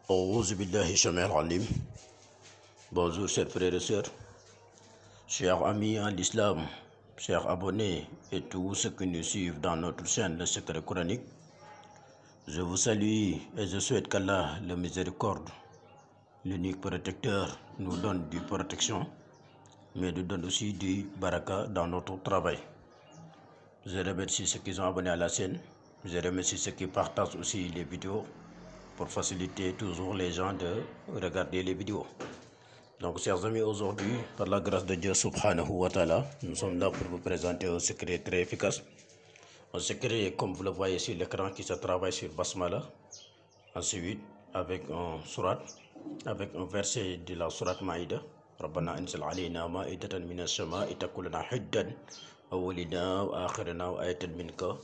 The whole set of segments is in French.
Auzu billahi Shamil Alim. Bonjour chers frères et sœurs, chers amis en l'islam, chers abonnés et tous ceux qui nous suivent dans notre chaîne Le Secret Coranique. Je vous salue et je souhaite qu'Allah, le miséricorde, l'unique protecteur, nous donne du protection, mais nous donne aussi du baraka dans notre travail. Je remercie ceux qui sont abonnés à la chaîne. Je remercie ceux qui partagent aussi les vidéos pour faciliter toujours les gens de regarder les vidéos. Donc, chers amis, aujourd'hui, par la grâce de Dieu subhanahu wa ta'ala, nous sommes là pour vous présenter un secret très efficace. Un secret, comme vous le voyez sur l'écran, qui se travaille sur Basmala. Ensuite, avec un verset de la sourate Maïda. ربنا أنزل علينا مائدة من السماء تكون لنا حجا أولنا وآخرنا وآية منك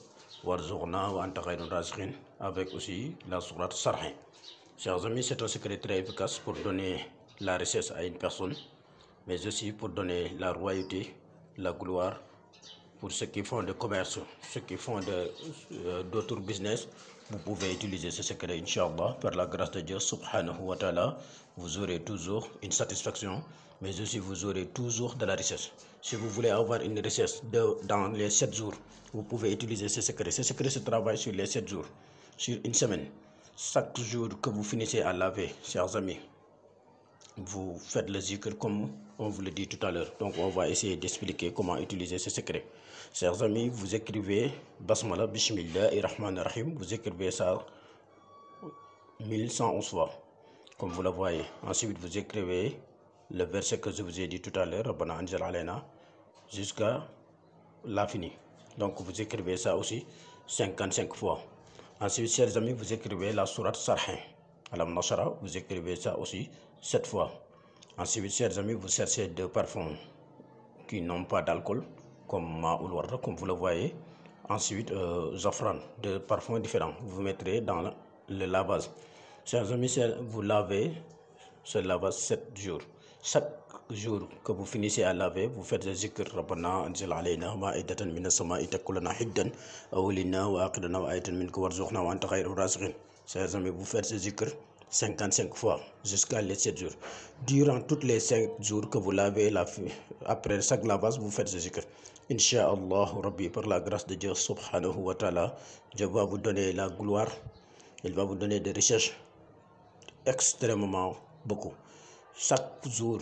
وارزقنا وأنت خير الرازقين, avec aussi la sourate Sarhin. Chers amis, c'est un secret très efficace pour donner la richesse à une personne, mais aussi pour donner la royauté, la gloire pour ceux qui font de commerce, ceux qui font d'autres business. Vous pouvez utiliser ce secret, Inch'Allah, par la grâce de Dieu subhanahu wa ta'ala. Vous aurez toujours une satisfaction, mais aussi vous aurez toujours de la richesse. Si vous voulez avoir une richesse dans les 7 jours, vous pouvez utiliser ce secret. Ce secret se travaille sur les 7 jours, sur une semaine. Chaque jour que vous finissez à laver, chers amis, vous faites le zikr comme on vous le dit tout à l'heure. Donc on va essayer d'expliquer comment utiliser ce secret. Chers amis, vous écrivez Basmala, Bismillahirrahmanirrahim, vous écrivez ça 1111 fois, comme vous le voyez. Ensuite, vous écrivez le verset que je vous ai dit tout à l'heure, Rabbana Anzal Alayna, jusqu'à la finie. Donc vous écrivez ça aussi 55 fois. Ensuite, chers amis, vous écrivez la sourate Sarhin, Alam Nashra, vous écrivez ça aussi 7 fois. Ensuite, chers amis, vous cherchez deux parfums qui n'ont pas d'alcool, comme Ma'ul Warda, comme vous le voyez. Ensuite, Zafran, deux parfums différents. Vous mettrez dans le lavage. Chers amis, vous lavez ce lavage 7 jours. Chaque jour que vous finissez à laver, vous faites le zikr Rabbana Anzil Alayna ma'idatan minas sama'i takun lana hiddan awlina wa aqidana wa ayatan minka warzuqna wa anta khayrur raziqin. Chers amis, vous faites ce zikr 55 fois jusqu'à les 7 jours. Durant tous les 5 jours que vous lavez, après chaque lavage, vous faites ce zikr. Inch'Allah Rabbi, par la grâce de Dieu subhanahu wa ta'ala, Dieu va vous donner la gloire, il va vous donner des richesses extrêmement beaucoup. Chaque jour,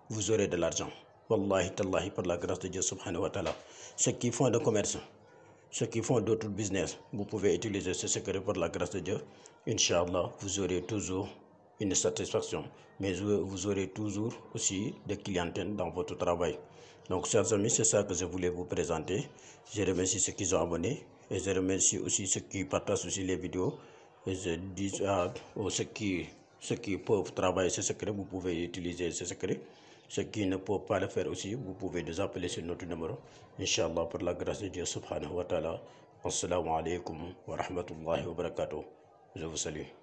vous aurez de l'argent. Wallahi tallahi, par la grâce de Dieu subhanahu wa ta'ala. Ceux qui font de commerce, ceux qui font d'autres business, vous pouvez utiliser ce secret par la grâce de Dieu. Inch'Allah, vous aurez toujours une satisfaction, mais vous aurez toujours aussi de clientèle dans votre travail. Donc, chers amis, c'est ça que je voulais vous présenter. Je remercie ceux qui sont abonnés et je remercie aussi ceux qui partagent aussi les vidéos. Et je dis à ceux qui peuvent travailler ce secret, vous pouvez utiliser ce secret. Ceux qui ne peuvent pas le faire aussi, vous pouvez nous appeler sur notre numéro. Inch'Allah, par la grâce de Dieu subhanahu wa ta'ala. Assalamu alaikum wa rahmatullahi wa barakatuh. Je vous salue.